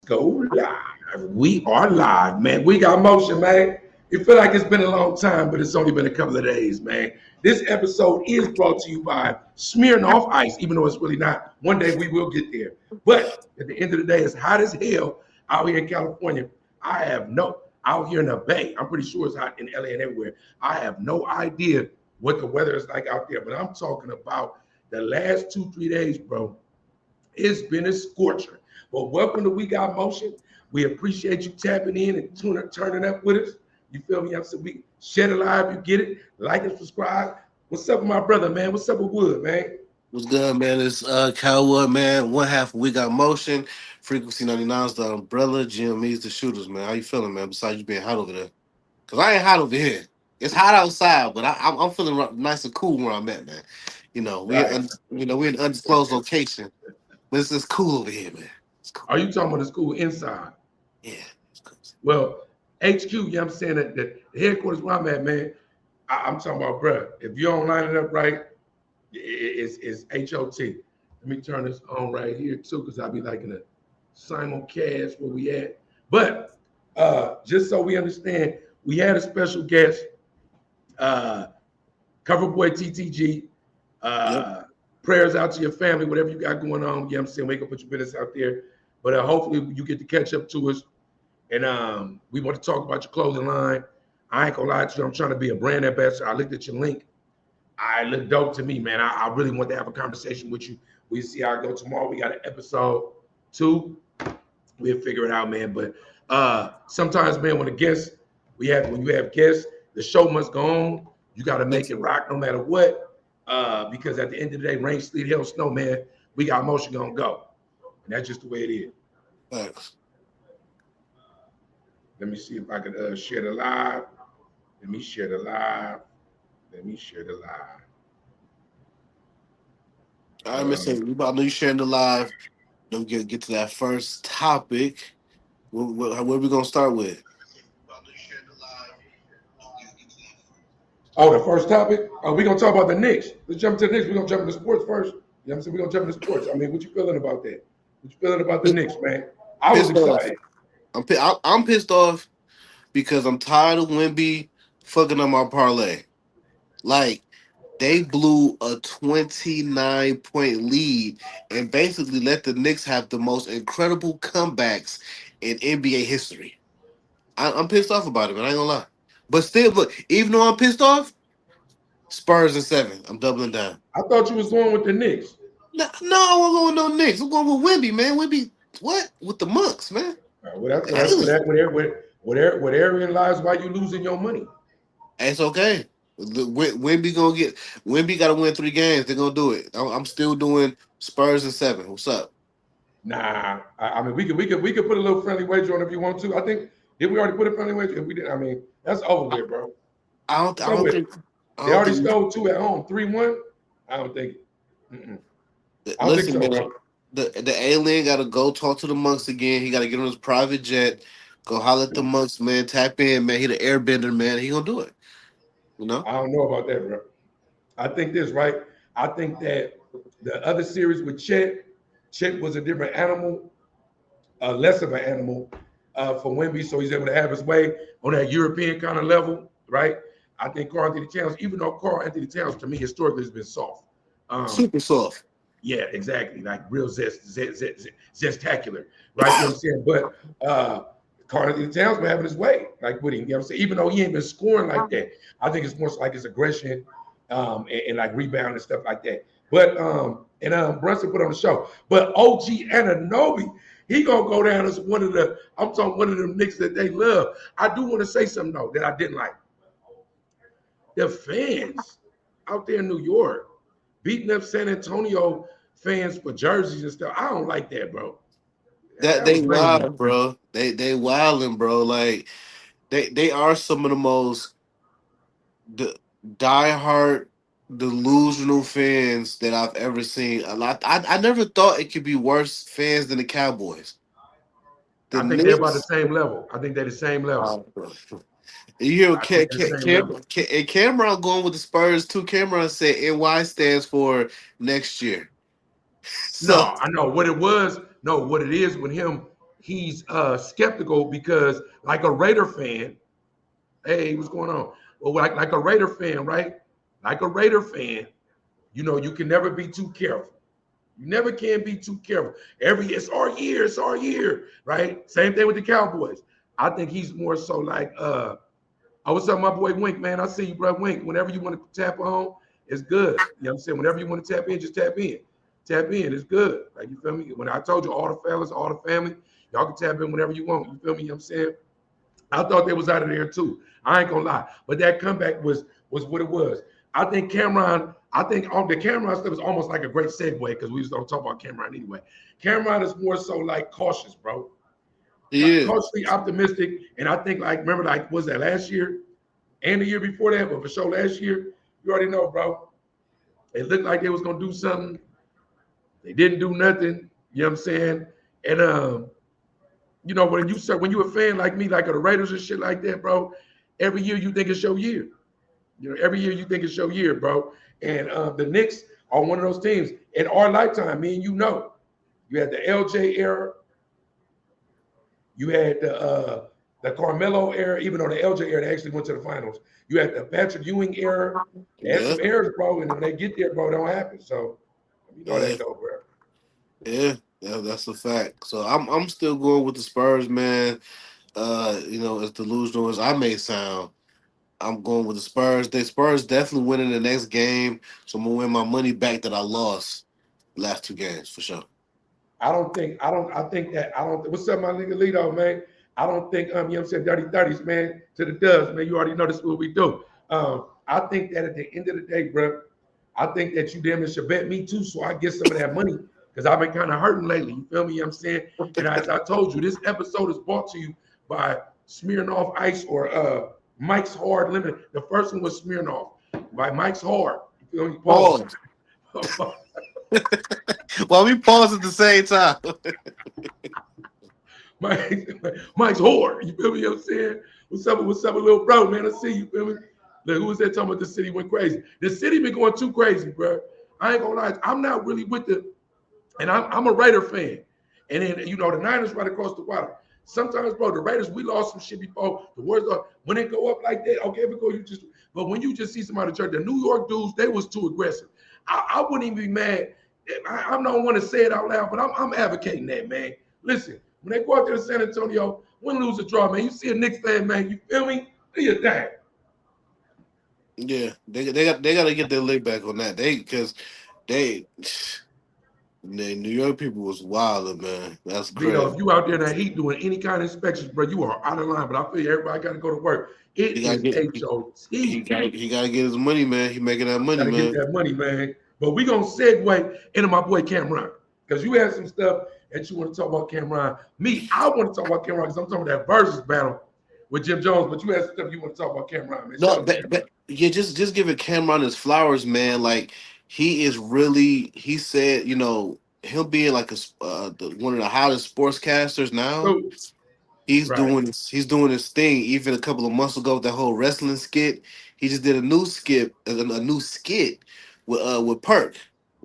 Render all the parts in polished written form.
Go live. We are live, man. We got motion, man. It feel like it's been a long time, but it's only been a couple of days, man. This episode is brought to you by Smearing Off Ice, even though it's really not. One day we will get there. But at the end of the day, it's hot as hell out here in California. Out here in the Bay, I'm pretty sure it's hot in LA and everywhere. I have no idea what the weather is like out there, but I'm talking about the last 2-3 days, bro. It's been a scorcher. But welcome to We Got Motion. We appreciate you tapping in and turning up with us. You feel me? I'm saying we share it live. You get it. Like and subscribe. What's up with my brother, man? What's up with Wood, man? What's good, man? It's CalWood, man. One half of We Got Motion. Frequency 99's the umbrella. GME's the shooters, man. How you feeling, man? Besides you being hot over there. Because I ain't hot over here. It's hot outside, but I'm feeling nice and cool where I'm at, man. Right. We're in an undisclosed location. But it's just cool over here, man. It's cool. Are you talking about the school inside? Yeah, it's cool. Well, HQ, you know what I'm saying? That the headquarters where I'm at, man. I'm talking about, bro. If you don't line it up right, it's HOT. Let me turn this on right here too, because I'll be like in a simulcast where we at. But just so we understand, we had a special guest, Cover Boy TTG. Yep. Prayers out to your family, whatever you got going on. You know what I'm saying? Wake up, put your business out there. But hopefully you get to catch up to us. And we want to talk about your clothing line. I ain't gonna lie to you. I'm trying to be a brand ambassador. I looked at your link. I look dope to me, man. I really want to have a conversation with you. We see how it go tomorrow. We got an episode 2. We'll figure it out, man. But sometimes, man, when you have guests, the show must go on. You got to make it rock no matter what. Because at the end of the day, rain, sleet, hail, snow, man, we got motion gonna go. And that's just the way it is. Thanks. Let me see if I can share the live. Let me share the live. All right, Miss Amy, I know you sharing the live. Don't get to that first topic. Where we gonna start with? Oh, the first topic? We're going to talk about the Knicks. Let's jump to the Knicks. We're going to jump into sports first. You know what I'm saying? We're going to jump into sports. I mean, what you feeling about that? What you feeling about the Knicks, man? I was excited. I'm pissed off because I'm tired of Wemby fucking up my parlay. Like, they blew a 29-point lead and basically let the Knicks have the most incredible comebacks in NBA history. I'm pissed off about it, man. I ain't gonna lie. But still, look, even though I'm pissed off, Spurs in 7. I'm doubling down. I thought you was going with the Knicks. No, I won't go with no Knicks. I'm going with Wemby, man. Wemby, what? With the monks, man. Well, that's what area lies why you losing your money. It's okay. Wemby got to win 3 games. They're gonna do it. I'm still doing Spurs in 7. What's up? Nah, I mean we could put a little friendly wager on if you want to. I think did we already put a friendly wager? If we did, I mean that's over with, bro. I don't think they already stole 2 at home, 3-1. I don't think. I don't think so, man, bro. The alien got to go talk to the monks again. He got to get on his private jet, go holler at the monks, man. Tap in, man. He the airbender, man. He gonna do it. You know. I don't know about that, bro. I think this, right? I think that the other series with Chet was a different animal, less of an animal for Wemby, so he's able to have his way on that European kind of level, right? I think Karl Anthony Towns, even though Karl Anthony Towns to me historically has been soft, super soft. Yeah, exactly, like real zestacular, right? You know what I'm saying? But Karl Anthony Towns been having his way, like with him. You know what I'm saying? Even though he ain't been scoring like that, I think it's more like his aggression and like rebound and stuff like that. But Brunson put on the show. But OG Anunoby, he gonna go down as one of them Knicks that they love. I do want to say something though that I didn't like. The fans out there in New York beating up San Antonio fans for jerseys and stuff. I don't like that, bro. That they wild, bro. They wilding, bro. Like they are some of the most diehard delusional fans that I've ever seen. I never thought it could be worse fans than the Cowboys. I think they're about the same level. I think they're the same level. You hear Cameron going with the Spurs too. Cameron said NY stands for next year. So no, I know what it was. No, what it is with him he's skeptical because like a Raider fan, hey, what's going on? Well, like a Raider fan, right? Like a Raider fan, you can never be too careful. You never can be too careful. It's our year, right? Same thing with the Cowboys. I think he's more so like, what's up, my boy Wink, man? I see you, bro. Wink. Whenever you want to tap on, it's good. You know what I'm saying? Whenever you want to tap in, just tap in. Tap in, it's good. Like, you feel me? When I told you all the fellas, all the family, y'all can tap in whenever you want. You feel me? You know what I'm saying? I thought they was out of there too. I ain't gonna lie. But that comeback was what it was. I think on the Cameron stuff is almost like a great segue because we was gonna talk about Cameron anyway. Cameron is more so like cautious, bro. Yeah, Cautiously optimistic. And I think like remember, like, was that last year and the year before that, but for sure last year, you already know, bro. It looked like they was gonna do something. They didn't do nothing. You know what I'm saying? And when you a fan like me, like of the Raiders and shit like that, bro, every year you think it's your year. Every year you think it's your year, bro. And the Knicks are one of those teams in our lifetime. Me and you had the LJ era, you had the Carmelo era. Even though the LJ era they actually went to the finals, you had the Patrick Ewing era. They had yeah, some errors, bro, and when they get there, bro, it don't happen. So you know yeah, that though, bro. yeah. That's a fact. So I'm still going with the Spurs, man. As delusional as I may sound, I'm going with the Spurs. The Spurs definitely winning the next game, so I'm gonna win my money back that I lost last two games for sure. I think that I don't what's up, my nigga Lito, man. I don't think you know what I'm saying, dirty thirties, man, to the dubs, man. You already know this is what we do. I think that at the end of the day, bro, I think that you damn near should bet me too, so I get some of that money. Because I've been kind of hurting lately. You feel me? You know what I'm saying? And as I told you, this episode is brought to you by Smearing Off Ice or Mike's Hard Limited. The first one was Smearing Off by Mike's Hard. You feel me? Pause. Pause. Well, we pause at the same time. Mike's whore. You feel me? You know what I'm saying? What's up, little bro, man? I see you, feel me? Look, who was that talking about the city went crazy? The city been going too crazy, bro. I ain't gonna lie. I'm not really with and I'm a Raider fan. And then, the Niners right across the water. Sometimes, bro, the Raiders, we lost some shit before. The words are, when it go up like that, okay, but when you just see somebody church, the New York dudes, they was too aggressive. I wouldn't even be mad. I don't want to say it out loud, but I'm advocating that, man. Listen, when they go out there to San Antonio, win, lose, or draw, man, you see a Knicks fan, man, you feel me? Do your thing. Yeah, they got to get their leg back on that. They the New York people was wild, man. That's Lito, if crazy. you out there in that heat doing any kind of inspections, bro, you are out of line. But I feel you, everybody got to go to work. He It got to is get HOT. he got to get his money, man. He making that money, Got to get man. that money, man. But we gonna segue into my boy Cameron because you had some stuff that you want to talk about Cameron. Me, I want to talk about Cameron because I'm talking about that versus battle with Jim Jones. But you had some stuff you want to talk about Cameron, man. Shout No, out to but Cameron. yeah, just giving Cameron his flowers, man. Like he is really. He said, him being like one of the hottest sportscasters now. So, He's right. doing his thing. Even a couple of months ago, that whole wrestling skit, he just did a new skit with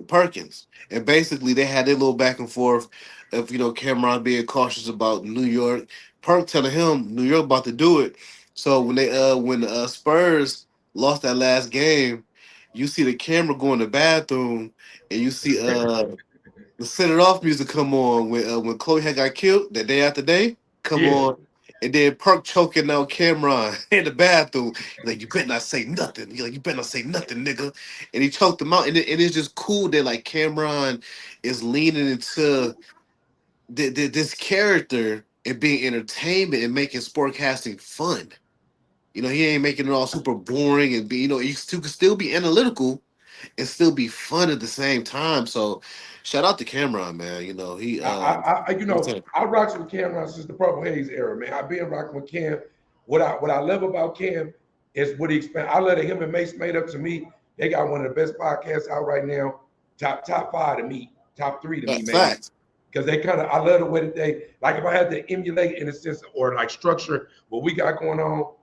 Perkins, and basically they had their little back and forth of Cameron being cautious about New York, Perk telling him New York about to do it. So when the Spurs lost that last game, you see the camera go in the bathroom, and you see the set it off music come on when Chloe had got killed that day after day come Yeah. on, and then Perk choking out Cameron in the bathroom. He's like, you better not say nothing. He's like, you better not say nothing, nigga. And he choked him out, and it's just cool that like Cameron is leaning into this character and being entertainment and making sportcasting fun. He ain't making it all super boring and be he still can still be analytical and still be fun at the same time. So shout out to Cameron, man. He I rocked with Cam since the Purple Haze era, man. I've been rocking with Cam. What I love about Cam is what he expand. I love that him and Mace made up to me. They got one of the best podcasts out right now. Top five to me, top three to me, maybe. facts. Because I love the way that they like if I had to emulate in a sense or like structure what we got going on.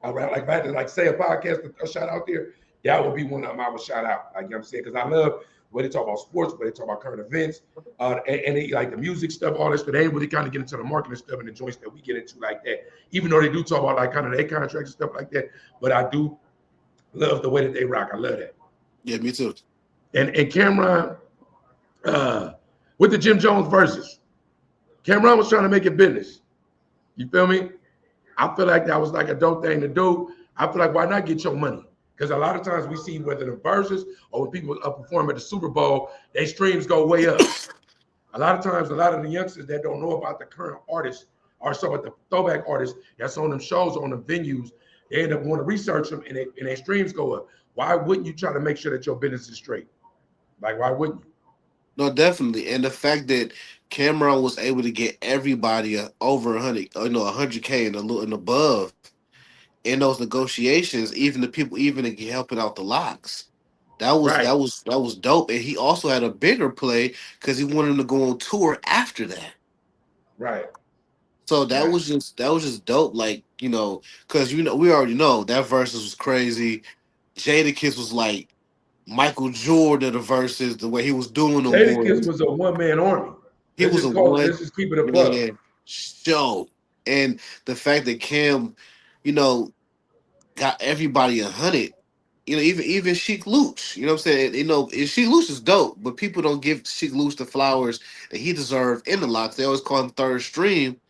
Like if I had to like say a podcast, a shout out there, that would be one of them I would shout out. Like you know what I'm saying? Because I love where they talk about sports, where they talk about current events, and they like the music stuff, all this. But they ain't really kind of get into the marketing stuff and the joints that we get into like that. Even though they do talk about like kind of their contracts and stuff like that. But I do love the way that they rock. I love that. Yeah, me too. And Cameron, uh, with the Jim Jones verses, Cameron was trying to make it business. You feel me? I feel like that was like a dope thing to do. I feel like why not get your money? Because a lot of times we see whether the verses or when people perform at the Super Bowl, their streams go way up. A lot of times, a lot of the youngsters that don't know about the current artists or some of the throwback artists that's on them shows, on the venues, they end up wanting to research them and their streams go up. Why wouldn't you try to make sure that your business is straight? Like, why wouldn't you? No, definitely. And the fact that Cameron was able to get everybody over 100, 100K and above in those negotiations, even the people, even helping out the locks. Right, That was dope. And he also had a bigger play because he wanted him to go on tour after that. right, So right. that was just dope. Like, because we already know that versus was crazy. Jadakiss was like Michael Jordan of the verses, the way he was doing them Jadakiss boys. was a one-man army. He was a Let's one just keep it a buck. man show. And the fact that Cam, you know, got everybody 100. Even Sheik Luch, you know what I'm saying? And Sheik Luch is dope, but people don't give Sheik Luch the flowers that he deserved in the locks. They always call him third stream.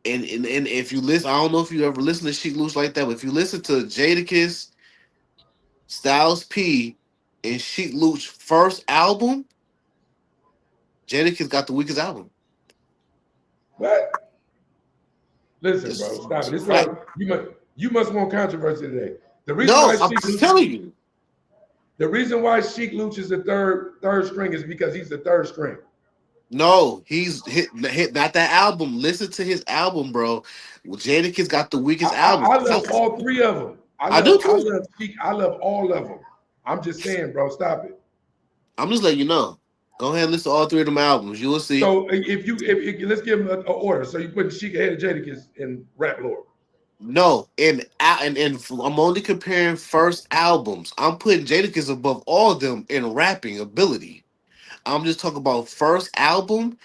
And if you listen, I don't know if you ever listen to Sheik Luch like that, but if you listen to Jadakiss, Styles P, and Sheik Luch first album, Jadakiss got the weakest album. But listen, bro, It's stop it. a This is fact. what you must want controversy today. The reason No, why I'm Sheik just Luch telling you. the reason why Sheik Luch is the third string is because he's the third string. No, he's hit not that album. Listen to his album, bro. Well, Jadakiss got the weakest album. I love all three of them. I do I too. love Sheik. I love all of them. I'm just saying, bro, stop it. I'm just letting you know. Go ahead and listen to all three of them albums. You will see. So if let's give him a order. So you put Sheik ahead of Jadakiss in rap lore. No, and I'm only comparing first albums. I'm putting Jadakiss above all of them in rapping ability. I'm just talking about first album.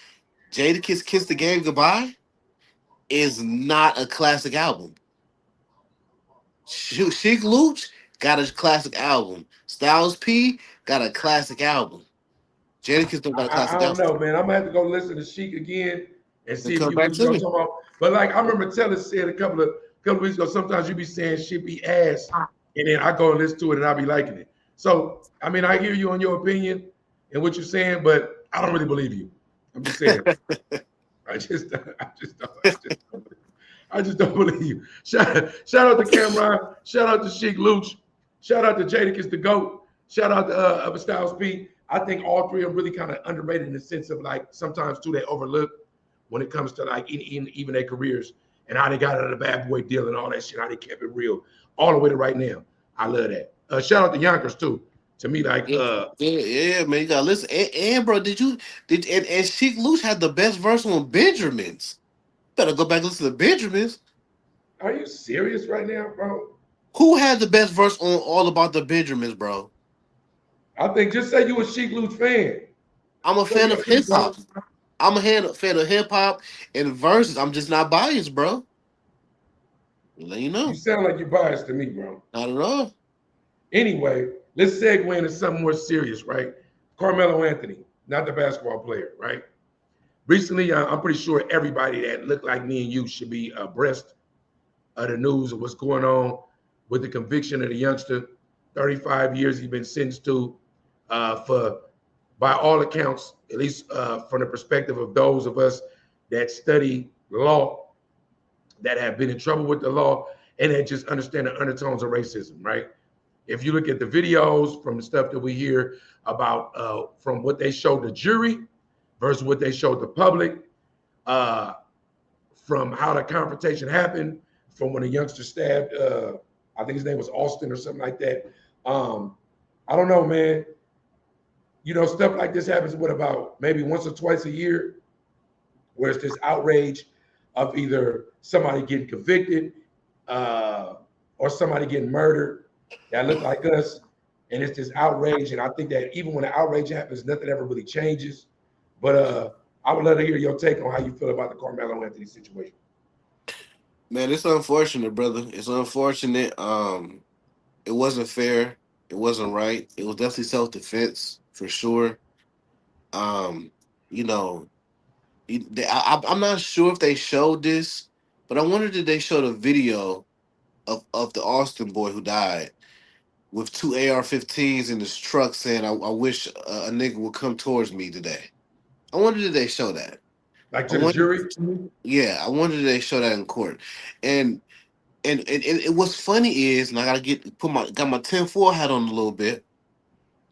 Jadakiss "Kiss the Game Goodbye" is not a classic album. Sheik Luch got a classic album. Styles P got a classic album. Jadakiss don't got a I classic don't album. know, man. I'm gonna have to go listen to Sheik again and Then see if come you back what you to gonna me. talk about. But like I remember Tellus said a couple weeks ago, sometimes you be saying shit be ass, and then I go and listen to it and I be liking it. So I mean, I hear you on your opinion and what you're saying, but I don't really believe you. I'm just saying. I just don't believe you. Shout out to Cameron. Shout out to Sheik Luch. Shout out to Jadakiss the GOAT. Shout out to Styles P. I think all three are really kind of underrated in the sense of like sometimes too they overlook when it comes to like even their careers and how they got out of the bad boy deal and all that shit, how they kept it real all the way to right now. I love that. Shout out to Yonkers too. To me, like Yeah, yeah, man, you gotta listen. Bro, and Sheik Luch had the best verse on Benjamins. Better go back and listen to Benjamins. are you serious right now, bro? Who had the best verse on All About the Benjamins, bro? I think just say you a Sheik Luch fan. I'm a Show fan your of hip hop. research. I'm a fan of hip hop and verses. I'm just not biased, bro. Let you You know. sound like you're biased to me, bro. Not at all. Anyway, let's segue into something more serious, right? Carmelo Anthony, not the basketball player, right? Recently, I'm pretty sure everybody that looked like me and you should be abreast of the news of what's going on with the conviction of the youngster. 35 years he's been sentenced to for, by all accounts, at least from the perspective of those of us that study law, that have been in trouble with the law, and that just understand the undertones of racism, right? If you look at the videos from the stuff that we hear about from what they showed the jury versus what they showed the public, uh, from how the confrontation happened, from when the youngster stabbed, I think his name was Austin or something like that. I don't know, man. You know, stuff like this happens, what, about maybe once or twice a year, where it's this outrage of either somebody getting convicted uh, or somebody getting murdered that look like us. and it's this outrage. And I think that even when the outrage happens, nothing ever really changes. But I would love to hear your take on how you feel about the Carmelo Anthony situation. Man, it's unfortunate, brother. It's unfortunate. It wasn't fair. It wasn't right. It was definitely self defense for sure. Um, you know, I'm not sure if they showed this, but I wonder did they show the video of the Austin boy who died with two AR-15s in his truck saying, I wish a nigga would come towards me today." I wonder did they show that. Like I to the wonder, jury? yeah, I wonder did they show that in court. And and what's funny is, and I gotta got my 10-4 hat on a little bit.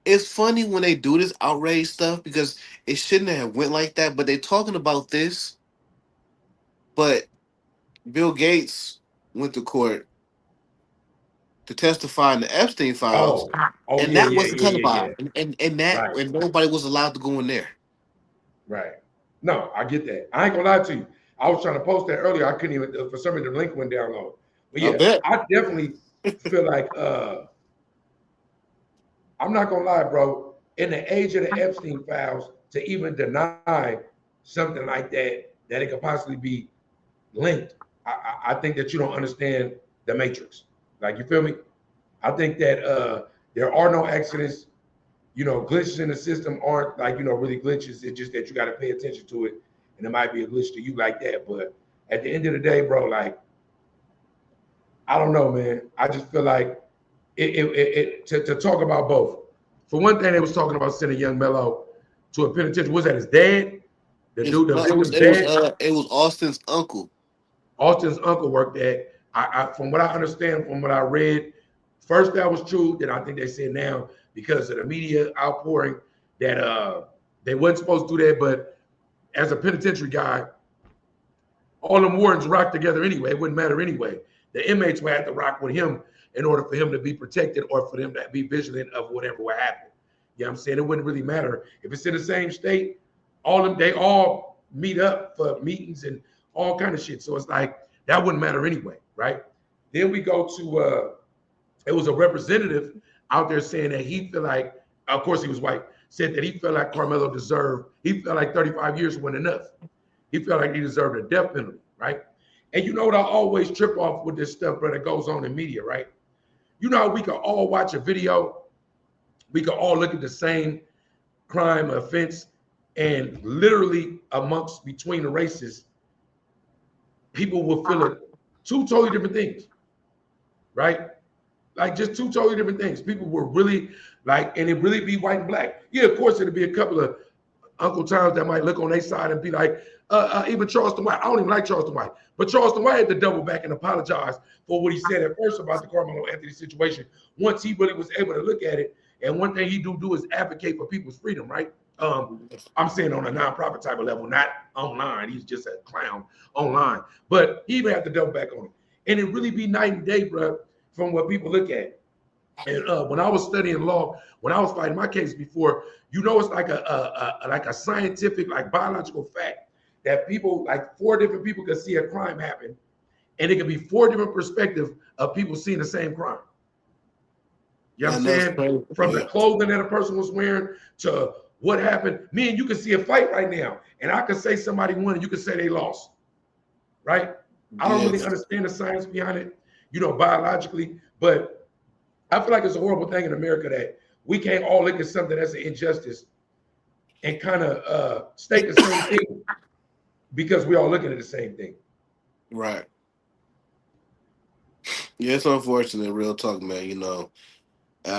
It's funny when they do this outrage stuff because it shouldn't have went like that. But they talking about this, but Bill Gates went to court to testify in the Epstein files, Oh, oh and yeah, that yeah, wasn't yeah, yeah, yeah. televised, Right, and nobody was allowed to go in there. right. No, I get that. I ain't gonna lie to you. I was trying to post that earlier. I couldn't even for some reason the link went down low. But I yeah, bet. I definitely feel like I'm not gonna lie, bro. In the age of the Epstein files, to even deny something like that it could possibly be linked, I think that you don't understand the matrix. Like you feel me? I think that there are no accidents. You know, glitches in the system aren't like, you know, really glitches. It's just that you got to pay attention to it, and it might be a glitch to you like that. But at the end of the day, bro, like I don't know, man. I just feel like to talk about both. For one thing, they was talking about sending young Mello to a penitentiary. Was that his dad? The It's, dude, the no, victim's dad? it was Austin's uncle. Austin's uncle worked at. From what I understand, from what I read, first that was true. Then I think they said now because of the media outpouring that they wasn't supposed to do that. But as a penitentiary guy, all them wardens rock together anyway. It wouldn't matter anyway. The inmates would have to rock with him in order for him to be protected or for them to be vigilant of whatever would happen. You know what I'm saying? It wouldn't really matter. If it's in the same state, all them they all meet up for meetings and all kind of shit. So it's like that wouldn't matter anyway, right? Then we go to it was a representative out there saying that he felt like, of course he was white, said that he felt like Carmelo deserved, he felt like 35 years wasn't enough. He felt like he deserved a death penalty, right? And you know what I always trip off with this stuff, bro, that goes on in media, right? You know how we can all watch a video, we can all look at the same crime offense, and literally amongst between the races, people will feel it two totally different things, right? Like just two totally different things. People were really like, and it really be white and black. Yeah, of course, it'll be a couple of Uncle Times that might look on their side and be like, even Charleston White. I don't even like Charleston White, but Charleston White had to double back and apologize for what he said at first about the Carmelo Anthony situation. Once he really was able to look at it, and one thing he do is advocate for people's freedom, right? I'm saying on a nonprofit type of level, not online. He's just a clown online, but he even had to double back on it, and it really be night and day, bro, from what people look at. And when I was studying law, when I was fighting my case before, you know, it's like a scientific, like biological fact that people, like four different people, could see a crime happen, and it could be four different perspectives of people seeing the same crime. You know what I'm And that's saying? crazy. From the Yeah. clothing that a person was wearing to what happened. Me and you can see a fight right now, and I could say somebody won, and you could say they lost, right? I don't really Yes. understand the science behind it, you know, biologically, but I feel like it's a horrible thing in America that we can't all look at something that's an injustice and kind of state the same thing because we all looking at the same thing. Right. Yeah, it's unfortunate. Real talk, man.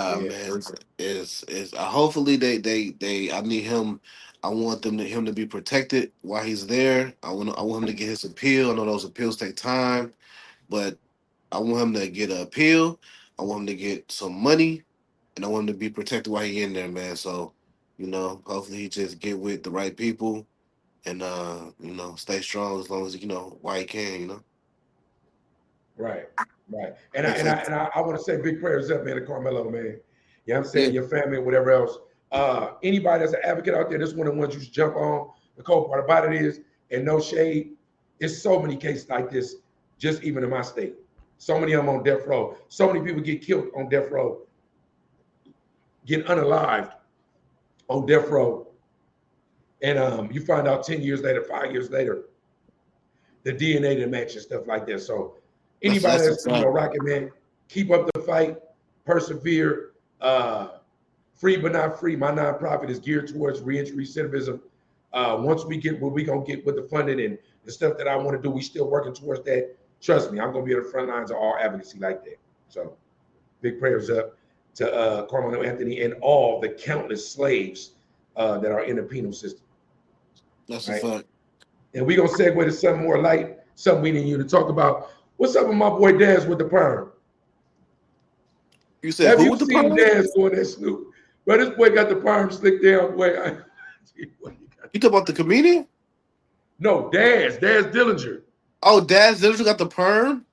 Yeah, Man, it's hopefully they I need him. I want him to be protected while he's there. I want him to get his appeal. I know those appeals take time, but I want him to get an appeal. I want him to get some money, and I want him to be protected while he in there, man. So, hopefully he just get with the right people and stay strong as long as while he can. right, right. And I Like, and I and I want to say big prayers up, man, to Carmelo, man. You know what I'm yeah, saying? Your family and whatever else. Anybody that's an advocate out there, this one of the ones you should jump on. The cool part about it is, and no shade, it's so many cases like this, just even in my state. So many of them on death row. So many people get killed on death row get unalived on death row, and you find out 10 years later, 5 years later, the DNA didn't match and stuff like that. So anybody that's a that's fact. rocking, man, keep up the fight, persevere. Free but not free. My nonprofit is geared towards reentry recidivism. Once we get what we gonna get with the funding and the stuff that I want to do, we still working towards that. Trust me, I'm gonna be at the front lines of all advocacy like that. So big prayers up to Carmelo Anthony and all the countless slaves that are in the penal system. That's a Right. fact. And we're gonna segue to something more light, something we need you to talk about. What's up with my boy Daz with the perm? You said Have who you with the seen perm? Daz going that Snoop? Bro, this boy got the perm slicked down. Boy, You talk about the comedian? no, Daz Dillinger. Oh, Daz Dillinger got the perm.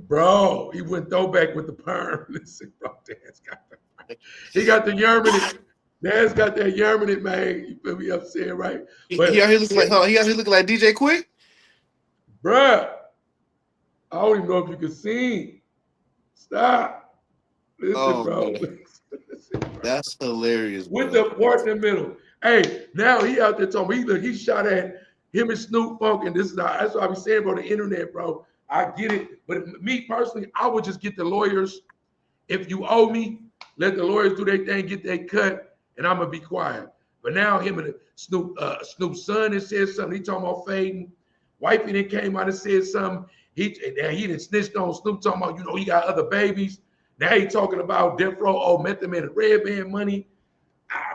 Bro, he went throwback with the perm. Listen, bro, Daz got the perm. He got the yerminate. Daz got that yerminate, man. You feel me? I'm saying, right? He out But, here looking like he out here looking like DJ Quick. bruh, I don't even know if you can sing. Stop. Listen, Oh bro. man, Listen, bro. that's hilarious, With bro. the part in the middle. Hey, now he out there talking. He shot at him and Snoop Funk, and that's what I be saying about the internet, bro. I get it, but me personally, I would just get the lawyers. If you owe me, let the lawyers do their thing, get their cut, and I'm gonna be quiet. But now him and Snoop's son has said something. He talking about fading. Wifey then came out and said something. He didn't snitched on Snoop talking about, he got other babies. Now he talking about death row, Method Man and Red Band money.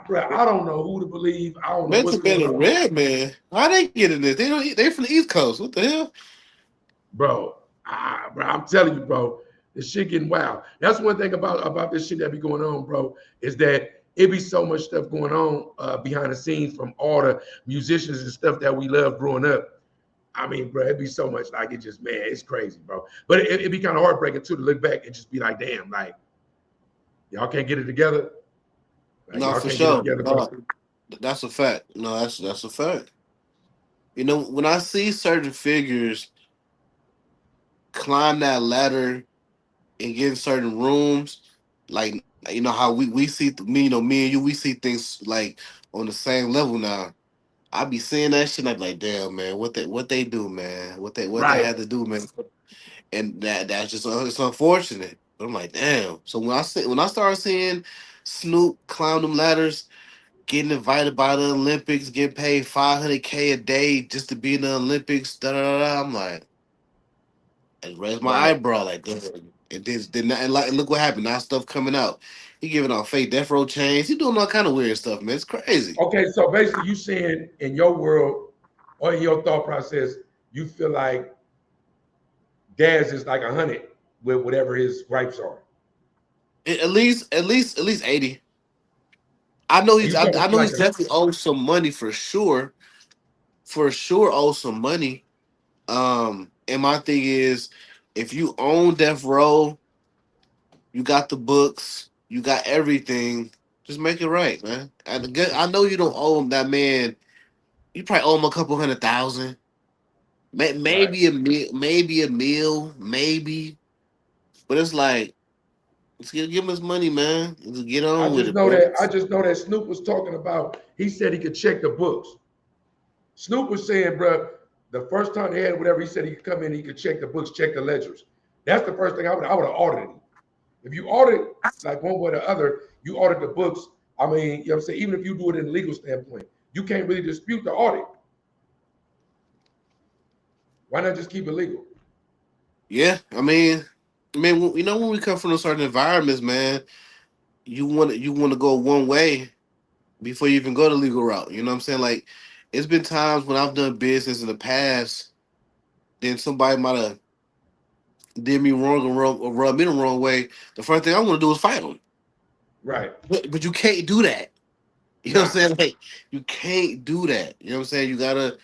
Bro, I don't know who to believe. I don't know what's Mental Man going and on. Red Man. How they get in this? They from the East Coast. What the hell? Bro, I'm telling you, bro, this shit getting wild. That's one thing about this shit that be going on, bro, is that it be so much stuff going on behind the scenes from all the musicians and stuff that we love growing up. I mean, bro, it'd be so much like it just, man, it's crazy, bro. But it'd be kind of heartbreaking too to look back and just be like, damn, like, y'all can't get it together. Like, No, y'all for can't get it sure. together, bro. No, that's a fact. No, that's a fact. You know, when I see certain figures climb that ladder and get in certain rooms, like how we see me, me and you, we see things like on the same level now. I be seeing that shit. And I be like, damn, man, what they do, man, what they Right. had to do, man, and that's just it's unfortunate. But I'm like, damn. So when I start seeing Snoop climb them ladders, getting invited by the Olympics, getting paid 500K a day just to be in the Olympics, da da da. I'm like, I raised my Right. eyebrow like, damn. And then and like, look what happened. Now stuff coming out. He giving out fake death row chains. He doing all kind of weird stuff, man. It's crazy. Okay, so basically you saying in your world or in your thought process, you feel like Daz is like 100 with whatever his gripes are. At least 80. I know And he's you I, talking I know like he's definitely owed some money for sure. For sure owes some money. And my thing is, if you own Death Row, you got the books, you got everything. Just make it right, man. And I know you don't owe him that man. You probably owe him a couple 100,000, right. maybe a meal, maybe. But it's like, let's give him his money, man. Let's get I on with just it, know bro. that I just know that Snoop was talking about, he said he could check the books. Snoop was saying, bro, the first time they had whatever, he said he could come in, he could check the books, check the ledgers. That's the first thing I would have audited him. If you audit like one way or the other, you audit the books. I mean, you know what I'm saying? Even if you do it in a legal standpoint, you can't really dispute the audit. Why not just keep it legal? Yeah, I mean, when we come from certain environments, man, you want to go one way before you even go the legal route. You know what I'm saying? Like, it's been times when I've done business in the past, then somebody might have did me wrong or rubbed me the wrong way. The first thing I want to do is fight them. Right. But you can't do that. You know what Nah. I'm saying? Like, you can't do that. You know what I'm saying? You gotta,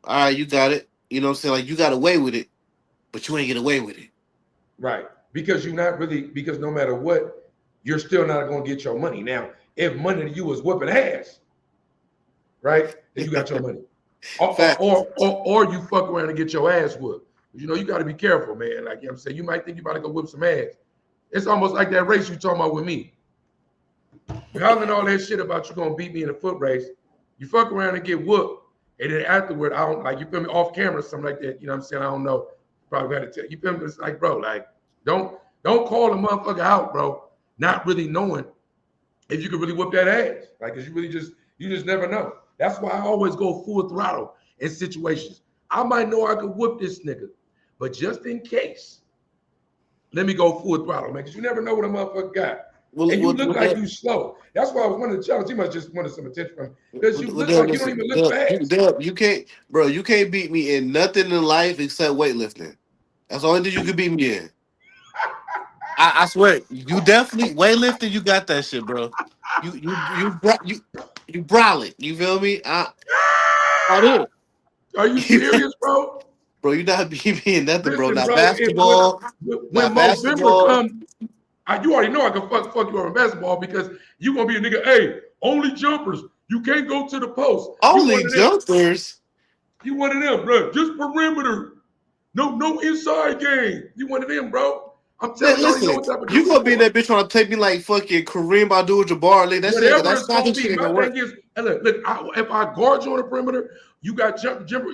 all right, you got it. You know what I'm saying? Like, you got away with it, but you ain't get away with it. Right. Because you're not really, because no matter what, you're still not going to get your money. Now, if money to you is whooping ass, right, then you got your money. Or, or, Facts. or, or, or you fuck around and get your ass whooped. You got to be careful, man. Like, I'm saying, you might think you about to go whip some ass. It's almost like that race you talking about with me. hollering all that shit about you gonna beat me in a foot race. You fuck around and get whooped, and then afterward, I don't like you feel me off camera, something like that. You know what I'm saying? I don't know. Probably gotta tell you feel me. It's like, bro, like don't call the motherfucker out, bro. Not really knowing if you could really whoop that ass. Like, cause you just never know. That's why I always go full throttle in situations. I might know I could whoop this nigga, but just in case, let me go full throttle, man. Cause you never know what a motherfucker got. Well, And you well, look well, like you slow. That's why I was one of the challenges. He must just wanted some attention from me. Because you look Dub, like you don't listen, even look Dub, fast. you can't, bro. You can't beat me in nothing in life except weightlifting. That's the only thing you can beat me in. I swear, you definitely weightlifting. You got that shit, bro. You brolic. You feel me? I did. Are you serious, bro? Bro, you not beat me in nothing, bro. Listen, Not bro, basketball. when Not Movember basketball. comes, you already know I can fuck you over in basketball because you gonna be a nigga. Hey, only jumpers. You can't go to the post. You one Only of them. jumpers. You one of them, bro. Just perimeter. No inside game. You one of them, bro. I'm telling you, I already know Listen, what type of you dude gonna you be in are. that bitch trying to take me like fucking Kareem Abdul-Jabbar. Like, Whatever that's it's not gonna this be. shit ain't My gonna thing work. is, hey, look, if I guard you on the perimeter, you got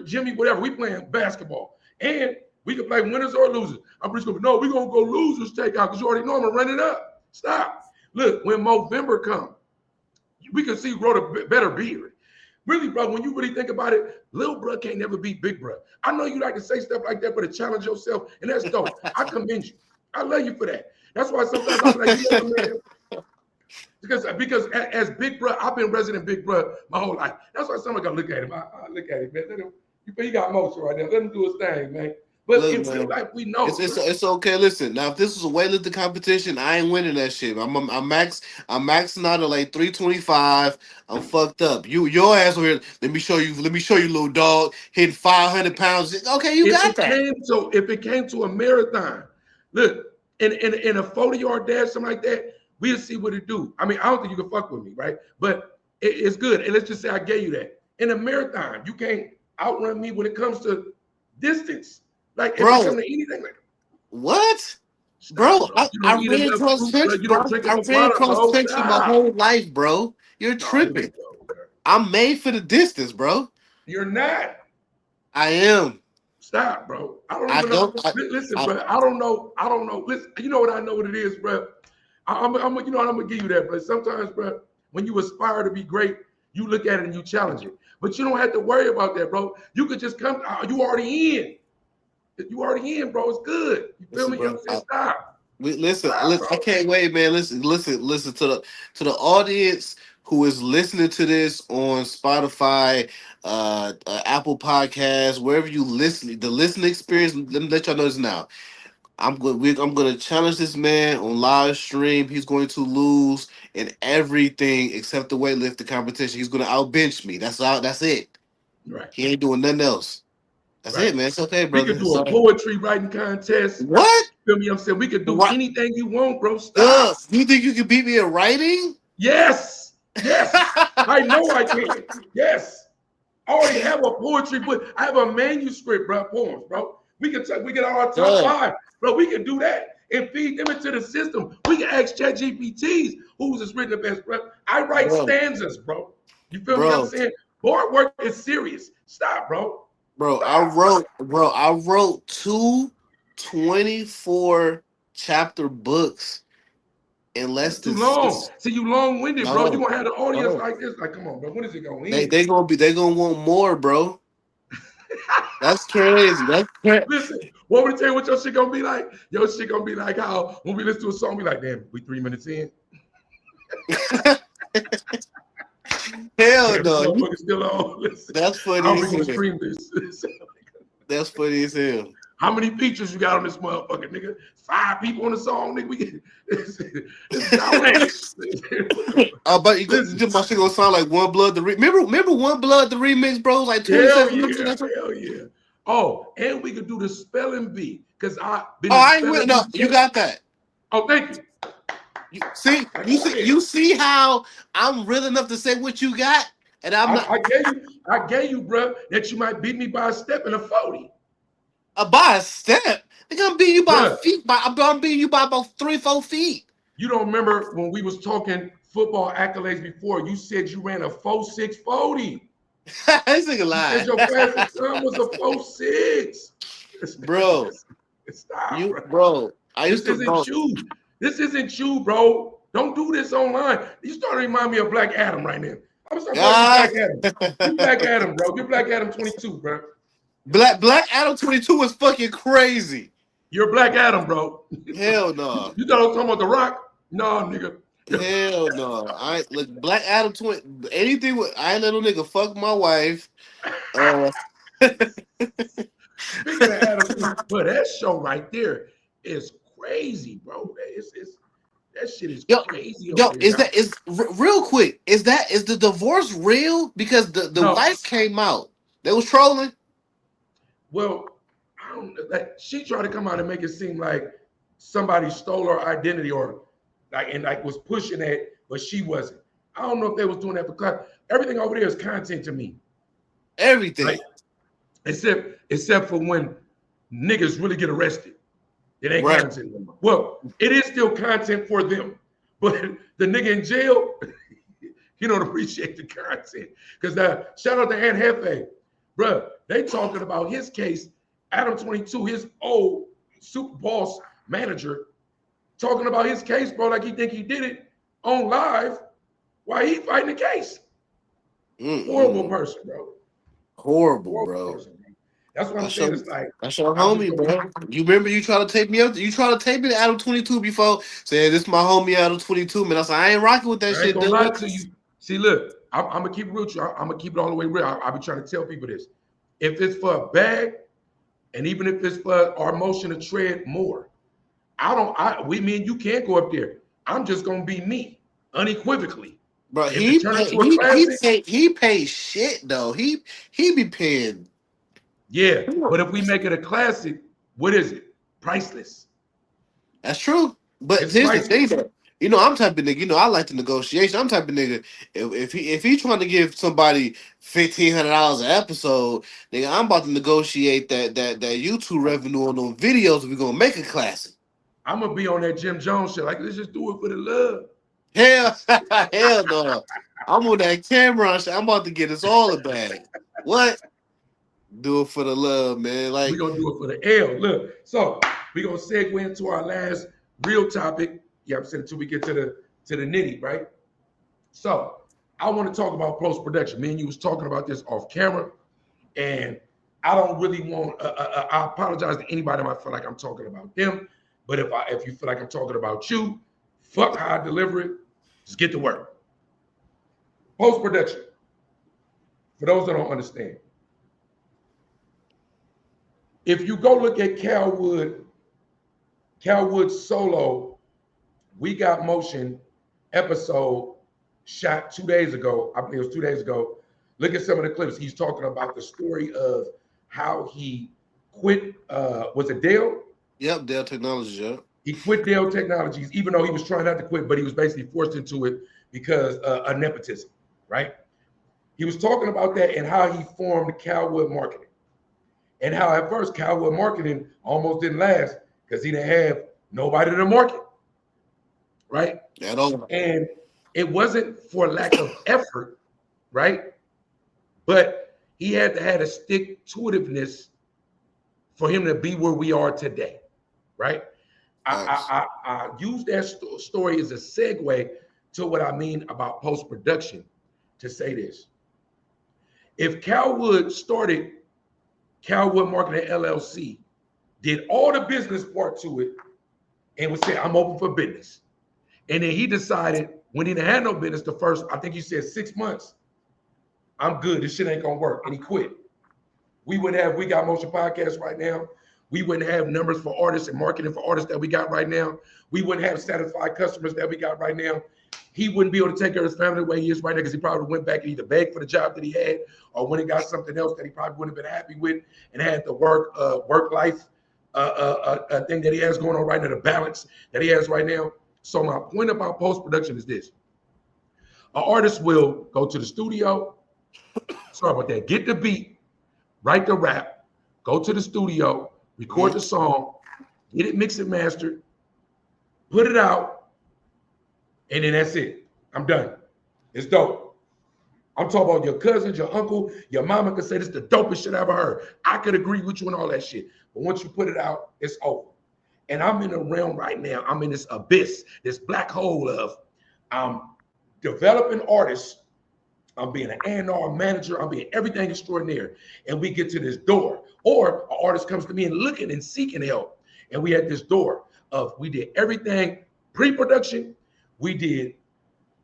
Jimmy, whatever. We playing basketball, and we can play winners or losers. I'm just gonna no, we gonna go losers take out because you already know I'm gonna run it up. Stop. Look, when Movember comes, we can see who wrote a better beard. Really, bro, when you really think about it, little bro can't never beat big bro. I know you like to say stuff like that, but to challenge yourself, and that's dope. I commend you. I love you for that. That's why sometimes I'm like, you know what, man? Because as big bro, I've been resident big bro my whole life. That's why somebody gotta look at him. I look at him, man. Let him, he got motion right there. Let him do his thing, man. But Look, in real man, life, we know, bro. it's okay. Listen, now if this was a weightlifting competition, I ain't winning that shit. I'm maxing out at like 325. I'm fucked up. Your ass over here. Let me show you, little dog, hitting 500 pounds. Okay, you got that. If it came to a marathon, look, in a 40-yard dash, something like that, we'll see what it do. I mean, I don't think you can fuck with me, right? But it's good. And let's just say I gave you that. In a marathon, you can't outrun me when it comes to distance. Like if it Bro, comes to anything, like what? stop, Bro, bro. You I don't eat ran enough cross fruit, bro. country, You bro. don't drink I enough ran water, cross bro. country my Stop. whole life, bro. You're No, here we tripping. go, bro. I'm made for the distance, bro. You're not. I am. Stop, bro. I don't I even know. don't. Listen, I bro. I don't know. I don't know. Listen, you know what I know what it is, bro. You know what I'm gonna give you that, but sometimes, bro, when you aspire to be great, you look at it and you challenge it. But you don't have to worry about that, bro. You could just come. You already in. You already in, bro. It's good. You feel listen, me? You know what bro. I'm saying? Stop. Stop, Listen. bro. I can't wait, man. Listen to the audience who is listening to this on Spotify, Apple Podcasts, wherever you listen. The listening experience. Let me let y'all know this now. I'm going to challenge this man on live stream. He's going to lose in everything except the weightlifting competition. He's going to outbench me. That's all. That's it. Right. He ain't doing nothing else. That's Right. it, man. It's okay, We brother. could It's do all a right. poetry writing contest. What? Feel me? I'm saying we could do What? anything you want, bro. Duh. Stop. You think you can beat me at writing? Yes. Yes. I know I can. Yes. I already have a poetry book. I have a manuscript, bro, poems, bro. We get our top Duh. five, bro. We can do that and feed them into the system. We can ask ChatGPTs who's is written the best, bro. I write Bro, stanzas, bro. You feel me? I'm bro, saying board work is serious. Stop, bro. bro. Stop. I wrote two 24 chapter books in less That's too than long. six. See, you long-winded, bro. You're No, gonna have the audience no. like this. Like, come on, bro. When is it gonna They end? they gonna be they gonna want more, bro. That's crazy. That's crazy. Listen, want me to tell you what your shit gonna be like? Your shit gonna be like how when we listen to a song, we like, damn, we 3 minutes in. Hell Damn, this no. motherfucker's still on. Listen, That's funny how as we gonna hell. stream this? That's funny as hell. How many features you got on this motherfucker, nigga? 5 people on the song, nigga. We get this is outlandish. But Listen, my shit gonna sound like One Blood remember One Blood the remix, bro? Like hell 27 minutes. yeah, hell yeah. Oh, and we could do the spelling bee because I've been Oh, in I ain't spelling with no. bee You too. got that. Oh, thank you. Like I said, You see how I'm real enough to say what you got, and I'm I, not I gave you, bro, that you might beat me by a step and a 40. by a step. They gonna beat you by Bruh, feet. I'm beating you by about 3, 4 feet. you don't remember when we was talking football accolades before. You said you ran a 4.6 40. This nigga You said lied. your fastest time was a 4.6. Bro, Stop, bro. bro, I This used to isn't bro. you. This isn't you, bro. Don't do this online. You starting to remind me of Black Adam right now. I'm gonna start calling you Ah, Black Adam. You Black Adam, bro. You're Black Adam 22, bro. Black Adam 22 was fucking crazy. You're Black Adam, bro. Hell no. You thought I was talking about The Rock? No, nigga. Hell no. I look Black Adam 20 anything with I ain't let no nigga fuck my wife. Uh Speaking of Adam, but that show right there is crazy, bro. That shit is yo, crazy over yo, there, is dog. that is real quick, is the divorce real? Because the No, wife came out. They was trolling. well, I don't know. Like, she tried to come out and make it seem like somebody stole her identity or like was pushing that, but she wasn't. I don't know if they was doing that because everything over there is content to me, Everything. right? Except for when niggas really get arrested. It ain't Right. content anymore. Well, it is still content for them, but the nigga in jail, he don't appreciate the content. Because shout out to Aunt Hefe, bruh. They talking about his case. Adam 22, his old super boss manager, talking about his case, bro, like he think he did it on live while he fighting the case. Horrible person, bro. Horrible, Horrible bro. person, bro. That's what I'm That's saying. your, It's like that's your I'm just homie, gonna bro. You remember you try to tape me up? You try to tape me to Adam 22 before saying this my homie Adam 22, man. I said I ain't rocking with that I ain't shit, gonna dude. lie to you. See, look, I'm gonna keep it real. I'm gonna keep it all the way real. I be trying to tell people this. If it's for a bag, and even if it's for our motion to tread more, me and you can't go up there. I'm just gonna be me, unequivocally. Bro, If it he turns pay, into a classic, he pays shit though. He be paying. yeah. But if we make it a classic, what is it? Priceless. That's true. But It's here's the thing priceless. though. You know, I'm type of nigga. You know, I like the negotiation. I'm type of nigga. If he trying to give somebody $1,500 an episode, nigga, I'm about to negotiate that YouTube revenue on those videos. If we gonna make a classic. I'm gonna be on that Jim Jones shit. Like, let's just do it for the love. Hell, hell no. I'm on that camera. I'm about to get us all a bag. What? Do it for the love, man. We're Like, gonna do it for the L. Look, so we're gonna segue into our last real topic. Yeah, I'm saying until we get to the nitty, right? So I want to talk about post-production. Me and you was talking about this off camera, and I don't really want I apologize to anybody that might feel like I'm talking about them. But if you feel like I'm talking about you, fuck how I deliver it. Just get to work. Post-production. For those that don't understand, if you go look at CalWood solo, we got motion episode shot 2 days ago. I believe it was 2 days ago. Look at some of the clips. He's talking about the story of how he quit. Was it Dell? yep, Dell Technologies, yep. He quit Dell Technologies, even though he was trying not to quit, but he was basically forced into it because of nepotism, right? He was talking about that and how he formed CalWood Marketing. And how at first CalWood Marketing almost didn't last because he didn't have nobody to market, right? At all. And it wasn't for lack of effort, right? But he had to have a stick-to-itiveness for him to be where we are today, right? I use that story as a segue to what I mean about post-production to say this. If CalWood started CalWood Marketing LLC, did all the business part to it, and would say, I'm open for business. And then he decided when he didn't have no business the first, I think he said 6 months, I'm good, this shit ain't gonna work. And he quit. We wouldn't have We Got Motion podcast right now. We wouldn't have numbers for artists and marketing for artists that we got right now. We wouldn't have satisfied customers that we got right now. He wouldn't be able to take care of his family the way he is right now because he probably went back and either begged for the job that he had or when he got something else that he probably wouldn't have been happy with and had the work life thing that he has going on right now, the balance that he has right now. So my point about post-production is this. An artist will go to the studio, sorry about that, get the beat, write the rap, go to the studio, record the song, get it mixed and mastered, put it out, and then that's it. I'm done. It's dope. I'm talking about your cousins, your uncle, your mama could say this is the dopest shit I ever heard. I could agree with you and all that shit. But once you put it out, it's over. And I'm in a realm right now. I'm in this abyss, this black hole of developing artists. I'm being an A&R manager. I'm being everything extraordinary. And we get to this door. Or an artist comes to me and looking and seeking help. And we had this door of we did everything pre-production. We did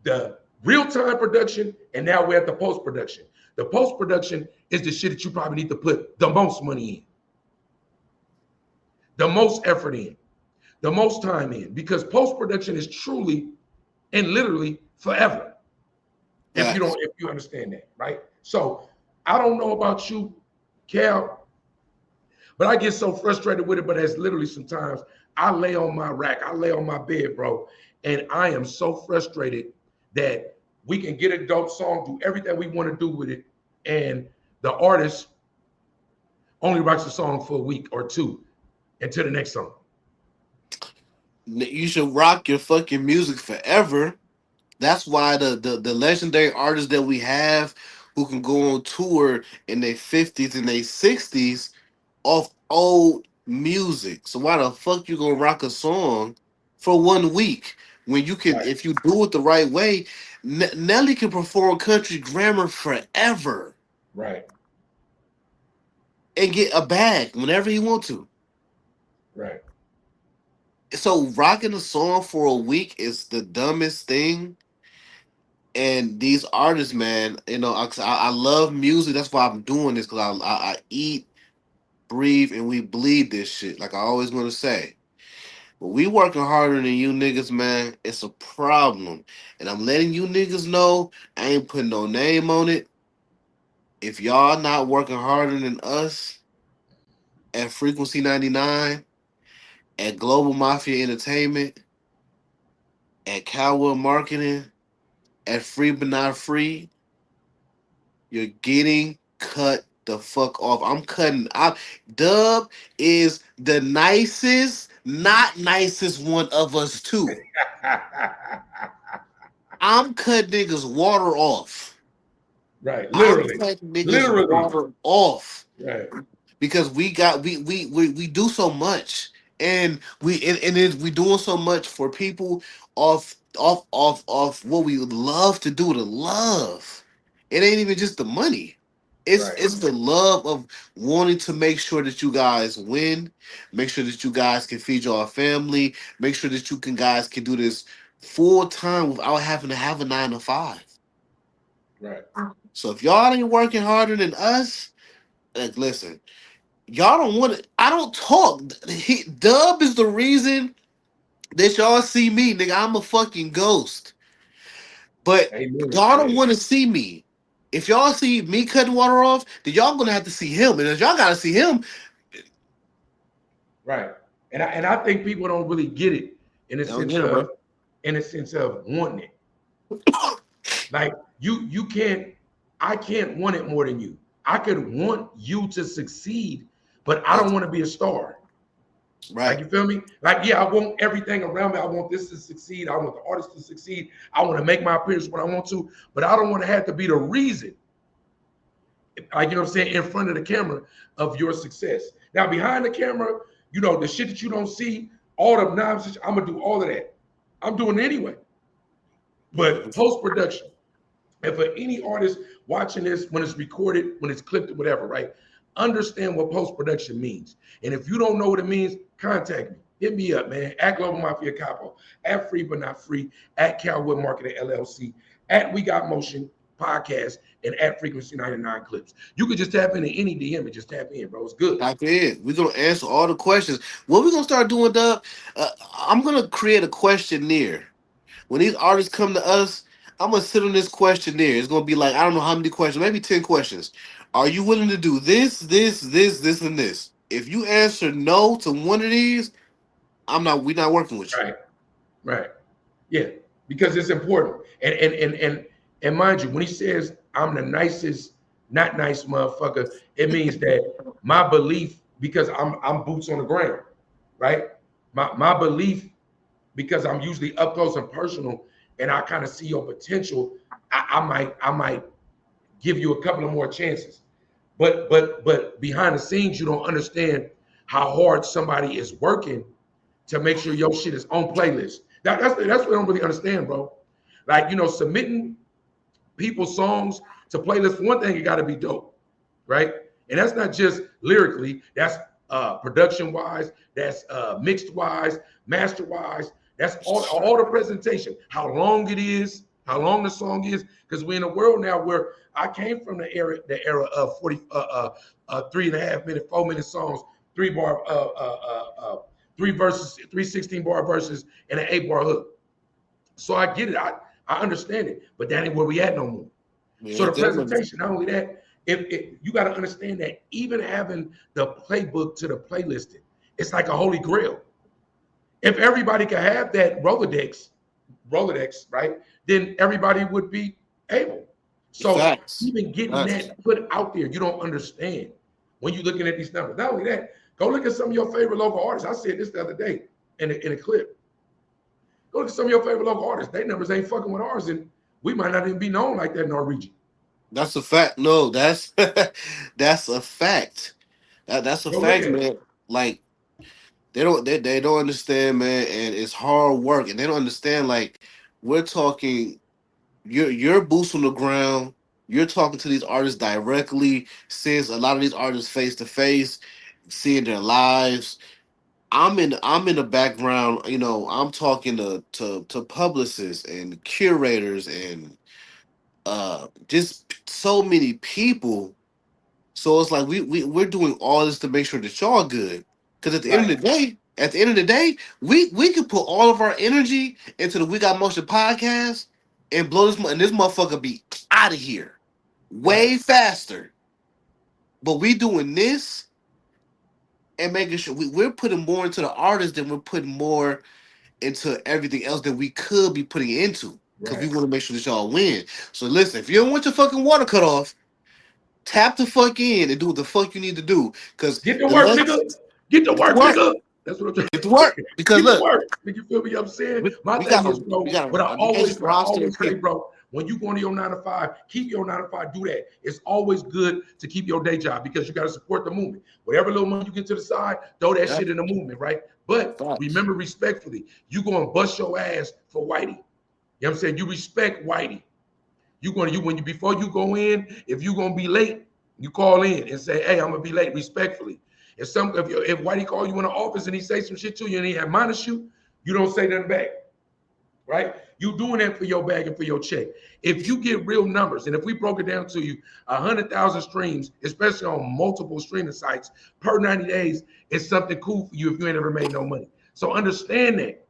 the real-time production, and now we're at the post-production. The post-production is the shit that you probably need to put the most money in, the most effort in, the most time in, because post-production is truly and literally forever. Facts. If you understand that, right? So I don't know about you, Cal, but I get so frustrated with it. But there's literally sometimes I lay on my rack, I lay on my bed, bro, and I am so frustrated that we can get a dope song, do everything we want to do with it, and the artist only writes a song for a week or two until the next song. You should rock your fucking music forever. That's why the legendary artists that we have who can go on tour in their 50s and their 60s off old music. So why the fuck you gonna rock a song for 1 week when you can, Right, if you do it the right way, Nelly can perform country grammar forever right, and get a bag whenever you want to. right, So rocking a song for a week is the dumbest thing. And these artists, man, I love music. That's why I'm doing this because I eat, breathe, and we bleed this shit. Like I always want to say. But we working harder than you niggas, man. It's a problem. And I'm letting you niggas know, I ain't putting no name on it. If y'all not working harder than us at Frequency 99, at Global Mafia Entertainment, at CalWood Marketing, at Free But Not Free, you're getting cut the fuck off. I'm cutting out. Dub is the nicest, not nicest one of us too. I'm cutting niggas water off. right. I'm Literally, cutting niggas literally, water off right, because we do so much, and we doing so much for people off what we would love to do to love. It ain't even just the money. right, It's the love of wanting to make sure that you guys win, make sure that you guys can feed your family, make sure that you can guys can do this full time without having to have a 9 to 5. right, So if y'all ain't working harder than us, like listen, y'all don't want to. I don't talk. Dub is the reason that y'all see me, nigga. I'm a fucking ghost. But amen, y'all don't man. want to see me. If y'all see me cutting water off, then y'all gonna have to see him. And if y'all gotta see him, Right. And I think people don't really get it in a don't sense get him, of bro. wanting it. Like you can't I can't want it more than you. I could want you to succeed, but I don't want to be a star. Like Right. you feel me? Like, yeah, I want everything around me. I want this to succeed. I want the artist to succeed. I want to make my appearance when I want to, but I don't want to have to be the reason, like you know what I'm saying, in front of the camera of your success. Now behind the camera, the shit that you don't see, all the knobs, I'm gonna do all of that. I'm doing it anyway. But post-production, and for any artist watching this, when it's recorded, when it's clipped, or whatever, right? Understand what post-production means. And if you don't know what it means, contact me. Hit me up, man. At Global Mafia Capo, at Free But Not Free, at CalWood Marketing LLC, at We Got Motion Podcast, and at Frequency 99 Clips. You could just tap into any DM and just tap in, bro. It's good. Type in. We're gonna answer all the questions. What we're gonna start doing, Dub? I'm gonna create a questionnaire. When these artists come to us, I'm gonna sit on this questionnaire. It's gonna be like I don't know how many questions, maybe 10 questions. Are you willing to do this, and this? If you answer no to one of these, I'm not. We're not working with you. Right, right. Yeah, because it's important. And mind you, when he says I'm the nicest, not nice motherfucker, it means that my belief, because I'm boots on the ground, right? My belief, because I'm usually up close and personal, and I kind of see your potential, I might give you a couple of more chances. But behind the scenes, you don't understand how hard somebody is working to make sure your shit is on playlist. That's what I don't really understand, bro. Like, submitting people's songs to playlists. For one thing, it got to be dope, right? And that's not just lyrically. That's production wise. That's mixed wise, master wise. That's all the presentation. How long it is, how long the song is. Because we're in a world now where I came from the era of 3.5 minute, 4 minute songs, three verses, 3 16 bar verses, and an 8 bar hook. So I get it. I understand it, but that ain't where we at no more. So the presentation, not only that, if you got to understand that even having the playbook to the playlisting, it's like a holy grail. If everybody could have that Rolodex, right, then everybody would be able. So even getting that put out there, you don't understand when you're looking at these numbers. Not only that, go look at some of your favorite local artists. I said this the other day in a clip. Go look at some of your favorite local artists. Their numbers ain't fucking with ours, and we might not even be known like that in our region. That's a fact. No, that's that's a fact. That's a fact, man. Like they don't understand, man, and it's hard work, and they don't understand. Like we're talking, you're boots on the ground. You're talking to these artists directly, seeing a lot of these artists face to face, seeing their lives. I'm in the background. I'm talking to publicists and curators and just so many people. So it's like we're doing all this to make sure that y'all good. Because at the end of the day, we could put all of our energy into the We Got Motion podcast and blow and this motherfucker be out of here way faster. But we doing this and making sure we're putting more into the artist than we're putting more into everything else that we could be putting into. Because we want to make sure that y'all win. So listen, if you don't want your fucking water cut off, tap the fuck in and do what the fuck you need to do. Because get to work, nigga. Get to work, nigga. That's what I'm trying. Get to work. Because get to work. You feel me? I'm saying my thing is, bro. What I always say, bro. When you go to your 9 to 5, keep your 9 to 5. Do that. It's always good to keep your day job because you got to support the movement. Whatever little money you get to the side, throw that shit in the movement, right? But remember, respectfully, you gonna bust your ass for Whitey. You know what I'm saying? You respect Whitey. Before you go in, if you're gonna be late, you call in and say, "Hey, I'm gonna be late," respectfully. If Whitey call you in the office and he say some shit to you and he admonish you, you don't say nothing back, right? You doing that for your bag and for your check. If you get real numbers, and if we broke it down to you, 100,000 streams, especially on multiple streaming sites per 90 days, is something cool for you if you ain't ever made no money. So understand that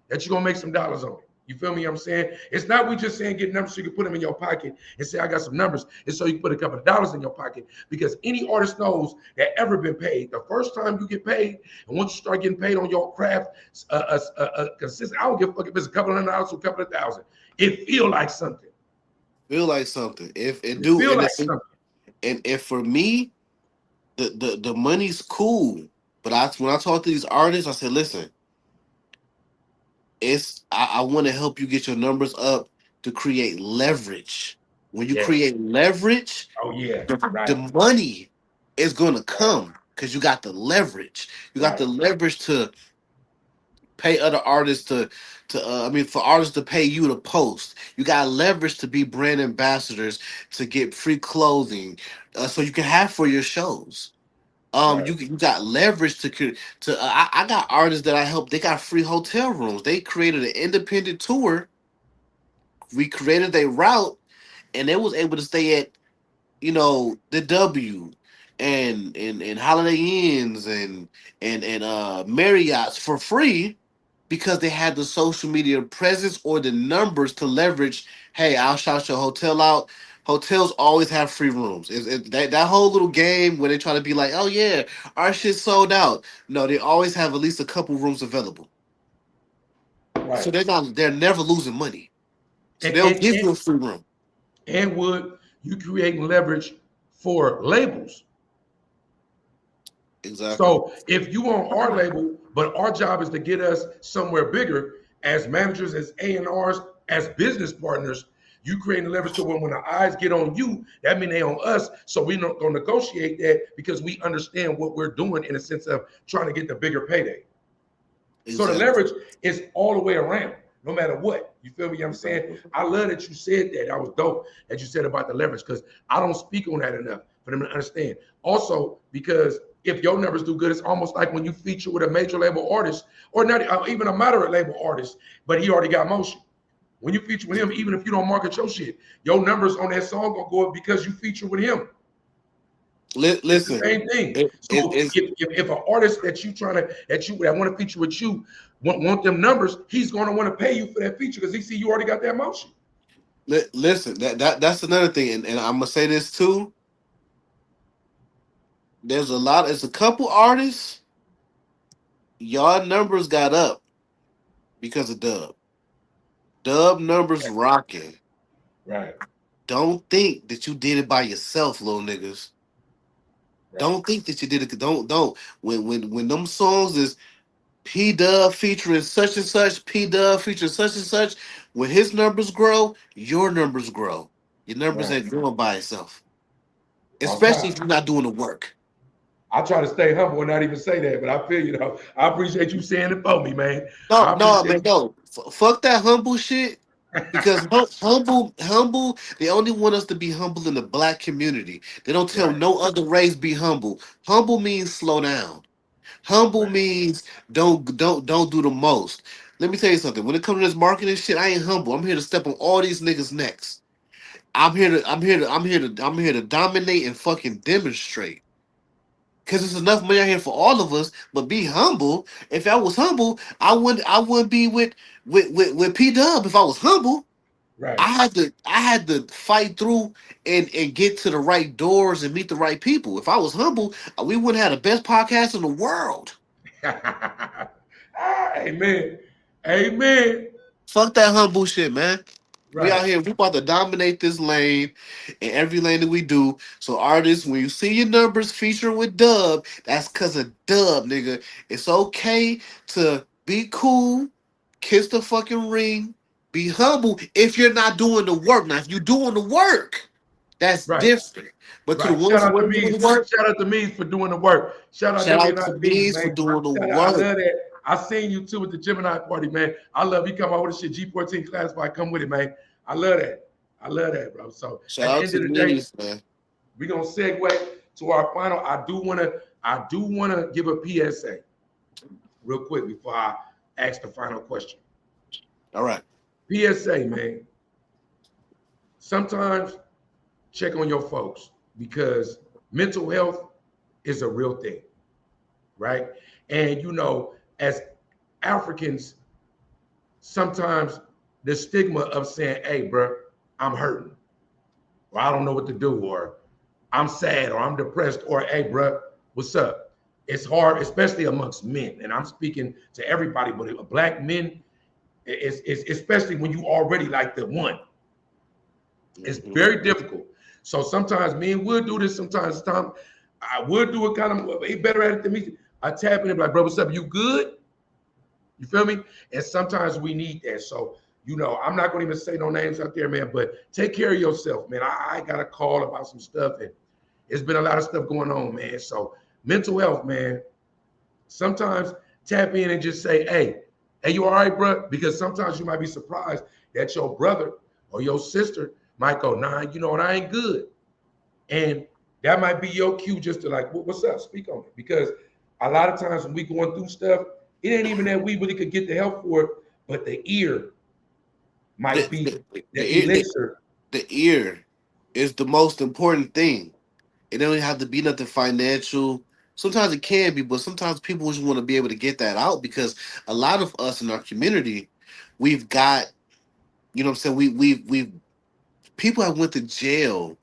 you're gonna make some dollars on it. You feel me? I'm saying it's not we just saying get numbers so you can put them in your pocket and say I got some numbers. It's so you can put a couple of dollars in your pocket because any artist knows that ever been paid. The first time you get paid, and once you start getting paid on your craft, consistent. I don't give a fuck if it's a couple of $100 or a couple of thousand. It feel like something. Feel like something. If it do, feel like something. And if for me, the money's cool, but when I talk to these artists, I said, listen. I want to help you get your numbers up to create leverage. When you create leverage, the money is gonna come because you got the leverage. You got the leverage to pay other artists for artists to pay you to post. You got leverage to be brand ambassadors to get free clothing, so you can have for your shows. You got leverage I got artists that I helped. They got free hotel rooms. They created an independent tour. We created a route, and they was able to stay at, the W, and Holiday Inns and Marriott's for free because they had the social media presence or the numbers to leverage. Hey, I'll shout your hotel out. Hotels always have free rooms. That whole little game where they try to be like, oh yeah, our shit's sold out. No, they always have at least a couple rooms available. Right. So they're never losing money. So they'll give you a free room. And you creating leverage for labels. Exactly. So if you on our label, but our job is to get us somewhere bigger as managers, as A&Rs, as business partners, you creating the leverage to when the eyes get on you, that means they on us. So we're not gonna negotiate that because we understand what we're doing in a sense of trying to get the bigger payday. So the Exactly. leverage is all the way around, no matter what. You feel me? I'm saying I love that you said that. That was dope that you said about the leverage because I don't speak on that enough for them to understand. Also, because if your numbers do good, it's almost like when you feature with a major label artist or not even a moderate label artist, but he already got motion. When you feature with him, even if you don't market your shit, your numbers on that song gonna go up because you feature with him. It's the Listen, same thing. So it's if an artist that you trying to that want to feature with you want them numbers, he's gonna want to pay you for that feature because he see you already got that motion. listen, that's another thing, and I'm gonna say this too. There's a couple artists, y'all numbers got up because of Dub. Dub numbers rocking. Right, Don't think that you did it by yourself, little niggas. right, Don't think that you did it. Don't. When them songs is P Dub featuring such and such, P Dub featuring such and such, when his numbers grow, your numbers grow. Your numbers right. ain't growing by itself. On Especially time. if you're not doing the work. I try to stay humble and not even say that, but I feel you know. I appreciate you saying it for me, man. No, I no, appreciate man, no. Fuck that humble shit. you. Because humble, they only want us to be humble in the black community. They don't tell Right, no other race be humble. Humble means slow down. Humble right. means don't do the most. Let me tell you something. When it comes to this marketing shit, I ain't humble. I'm here to step on all these niggas' necks. I'm here to dominate and fucking demonstrate. Cause there's enough money out here for all of us, but be humble. If I was humble, I wouldn't be with P Dub if I was humble. Right. I had to fight through and get to the right doors and meet the right people. If I was humble, we wouldn't have the best podcast in the world. Amen. Amen. Fuck that humble shit, man. We Right. out here, we about to dominate this lane in every lane that we do. So artists, when you see your numbers featuring with Dub, that's cause of Dub, nigga. It's okay to be cool, kiss the fucking ring, be humble if you're not doing the work. Now, if you're doing the work, that's Right. different. But to the Right. Shout ones who out to weren't me. doing the work, Shout out to me for doing the work. Shout out to shout every out not to me, Bees for man. doing the Shout out. I work. love that. I seen you too with the Gemini party, man. I love you come out with the shit G14 classified. Come with it, man. I love that. I love that, bro. So Shout at the out end to of the day, Bees, man. we're gonna segue to our final. I do wanna give a PSA real quick before I ask the final question. All right. PSA, man. Sometimes check on your folks because mental health is a real thing, right? And you know, as Africans, sometimes the stigma of saying, "Hey, bro, I'm hurting," or "I don't know what to do," or "I'm sad," or "I'm depressed," or "Hey, bro, what's up?" It's hard, especially amongst men, and I'm speaking to everybody, but black men, it's especially when you already like the one. It's Mhm. very difficult. So sometimes men would do this. Sometimes Tom, I would do it kind of. He better at it than me. I tap in and be like, bro, what's up? You good? You feel me? And sometimes we need that. So you know, I'm not going to even say no names out there, man. But take care of yourself, man. I got a call about some stuff, and it's been a lot of stuff going on, man. So mental health, man. Sometimes tap in and just say, hey, you all right, bro? Because sometimes you might be surprised that your brother or your sister might go, nah, you know what, I ain't good. And that might be your cue just to like, what's up? Speak on it. Because a lot of times when we going through stuff, it ain't even that we really could get the help for it, but the ear might The, be the, the the, ear, elixir. the ear is the most important thing. It don't have to be nothing financial. Sometimes it can be, but sometimes people just want to be able to get that out because a lot of us in our community, we've got, you know what I'm saying, we've people have went to jail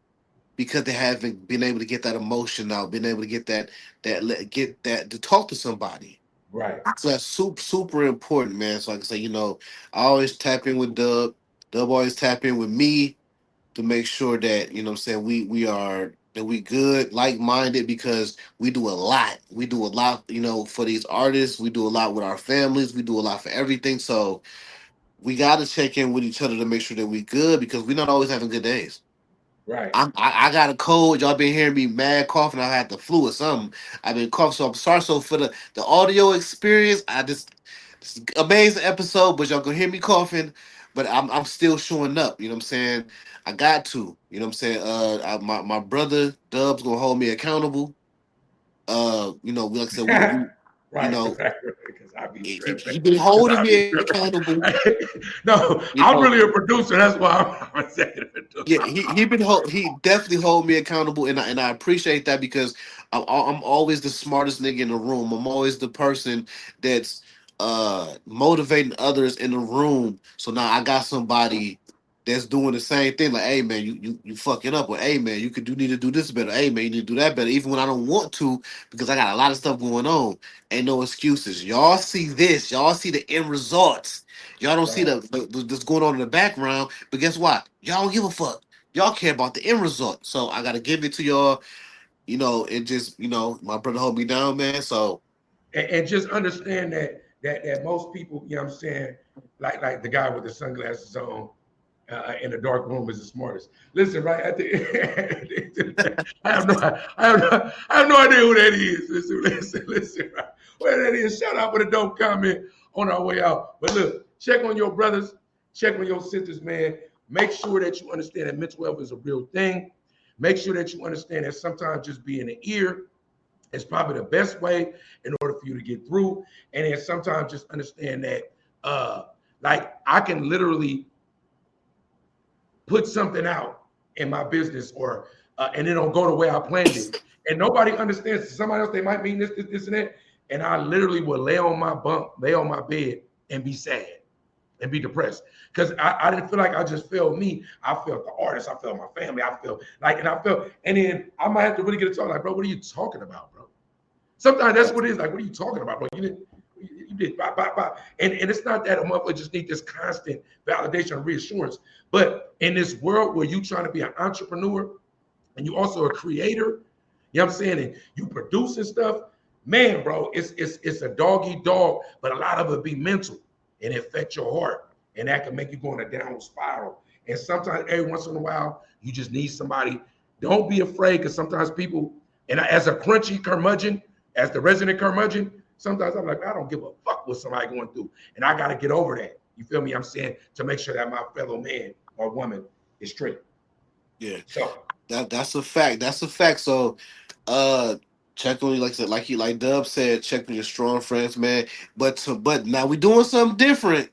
because they haven't been able to get that emotion out, been able to get that to talk to somebody. Right. So that's super important, man. So like I say, I always tap in with Dub. Dub always tap in with me to make sure that you know what I'm saying we are that we good like minded because we do a lot for these artists, we do a lot with our families, we do a lot for everything. So we got to check in with each other to make sure that we good because we're not always having good days. Right. I got a cold. Y'all been hearing me mad coughing. I had the flu or something. I've been coughing, so I'm sorry. So for the audio experience, it's an amazing episode, but y'all gonna hear me coughing. But I'm still showing up. You know what I'm saying? I got to. You know what I'm saying? My brother Dub's gonna hold me accountable. Like I said, we you Right, know right, because I be he tripping. been Because holding I be me accountable. tripping. No, You I'm know, really a producer. That's why I'm executive yeah, producer. he definitely hold me accountable, and I appreciate that because I'm always the smartest nigga in the room. I'm always the person that's motivating others in the room. So now I got somebody that's doing the same thing. Like, hey man, you fucking up, or hey man, you need to do this better. Hey man, you need to do that better. Even when I don't want to, because I got a lot of stuff going on. Ain't no excuses. Y'all see this. Y'all see the end results. Y'all don't see Right. that's going on in the background. But guess what? Y'all don't give a fuck. Y'all care about the end result. So I gotta give it to y'all. It just my brother hold me down, man. So And just understand that most people, you know what I'm saying, like the guy with the sunglasses on in the dark room is the smartest. Listen, right at the I have no idea who that is. Listen, right? Where that is, shout out for the dope comment on our way out. But look, check on your brothers, check on your sisters, man. Make sure that you understand that mental health is a real thing. Make sure that you understand that sometimes just being an ear is probably the best way in order for you to get through. And then sometimes just understand that, like, I can literally put something out in my business or and it don't go the way I planned it. And nobody understands. Somebody else, they might mean this, and that. And I literally will lay on my bunk, lay on my bed, and be sad and be depressed. Because I didn't feel like I just felt me. I felt the artist. I felt my family. I felt like, and I felt, and then I might have to really get a talk like, bro, what are you talking about, bro? Sometimes that's what it is. Like, what are you talking about, bro? You did, blah, blah, blah. And it's not that a motherfucker just need this constant validation and reassurance. But in this world where you trying to be an entrepreneur and you also a creator, you know what I'm saying, and you producing stuff, man, bro, it's a dog eat dog, but a lot of it be mental and it affect your heart. And that can make you go in a downward spiral. And sometimes every once in a while, you just need somebody. Don't be afraid, because sometimes people, and as a crunchy curmudgeon, as the resident curmudgeon, sometimes I'm like, I don't give a fuck what somebody going through. And I got to get over that. You feel me? I'm saying, to make sure that my fellow man or woman is straight. yeah, So, that's a fact. That's a fact. So uh check on you, like I said, like Dub said, check on your strong friends, man. But now we doing something different.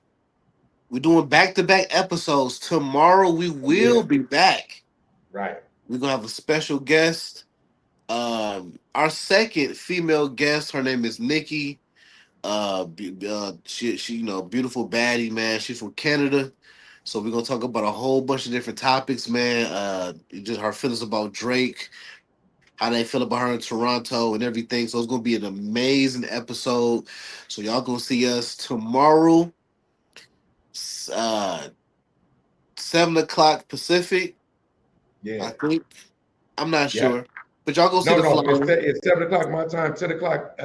We're doing back-to-back episodes. Tomorrow we oh, yeah, will be back. right. We're gonna have a special guest. Our second female guest, her name is Nikki. She beautiful baddie, man. She's from Canada. So we're gonna talk about a whole bunch of different topics, man. Just her feelings about Drake, how they feel about her in Toronto, and everything. So it's gonna be an amazing episode. So y'all gonna see us tomorrow, uh, 7 o'clock Pacific. I Yeah. think. I'm not Yeah. sure, but y'all go see No, the no, flyer. it's 7 o'clock my time, 10 o'clock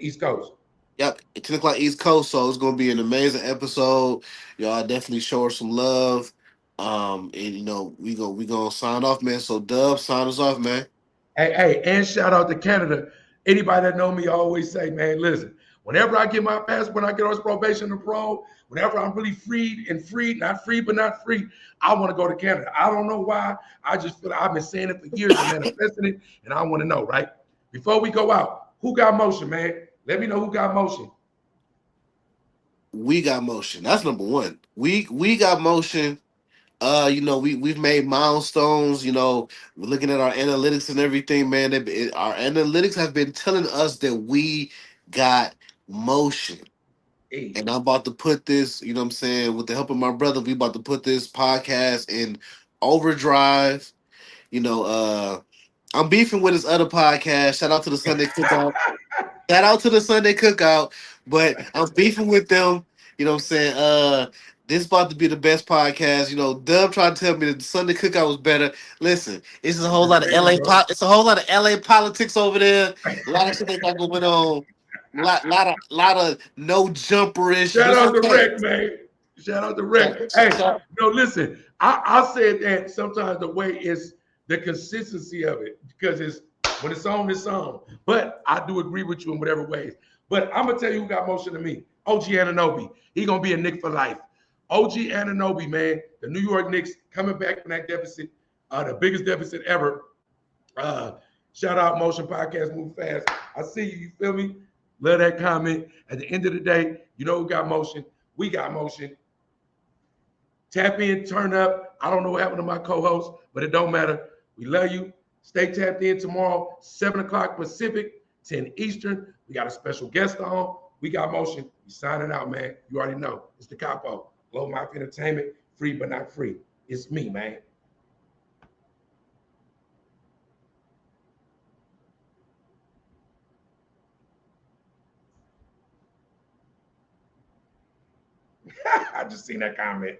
East Coast. Yep, 10 o'clock East Coast. So it's gonna be an amazing episode. Y'all definitely show her some love. And we gonna sign off, man. So Dub, sign us off, man. Hey, and shout out to Canada. Anybody that know me always say, man, listen, whenever I get my passport, when I get on probation and parole, whenever I'm really freed, not free, but not free, I want to go to Canada. I don't know why. I just feel like I've been saying it for years and manifesting it, and I want to know, right? Before we go out, who got motion, man? Let me know who got motion. We got motion. That's number one. We got motion. We've made milestones. We're looking at our analytics and everything, man. Our analytics have been telling us that we got motion. Hey, And I'm about to put this, you know what I'm saying, with the help of my brother, we about to put this podcast in overdrive. You know, I'm beefing with his other podcast. Shout out to the Sunday Cookout. Shout out to the Sunday Cookout. But I'm beefing with them. You know what I'm saying? This about to be the best podcast. Dub tried to tell me that the Sunday Cookout was better. Listen, it's a I'm whole just lot of saying, LA bro. it's a whole lot of LA politics over there. A lot of shit they got going on. Lot of no jumperish, but Shout it's out to okay. Rec, man. Shout out to Rex. Hey, no, listen. I said that sometimes the way is the consistency of it because it's when it's on, it's on. But I do agree with you in whatever ways. But I'm gonna tell you who got motion to me. OG Ananobi. He gonna be a Knick for life. OG Ananobi, man. The New York Knicks coming back from that deficit, the biggest deficit ever. Uh, Shout out Motion Podcast, Move Fast. I see you. You feel me? Love that comment. At the end of the day, you know who got motion? We got motion. Tap in, turn up. I don't know what happened to my co-host, but it don't matter. We love you. Stay tapped in tomorrow, 7 o'clock Pacific, 10 Eastern. We got a special guest on. We got motion. We signing out, man. You already know. It's the Capo. Low Mafia Entertainment, free but not free. It's me, man. I just seen that comment.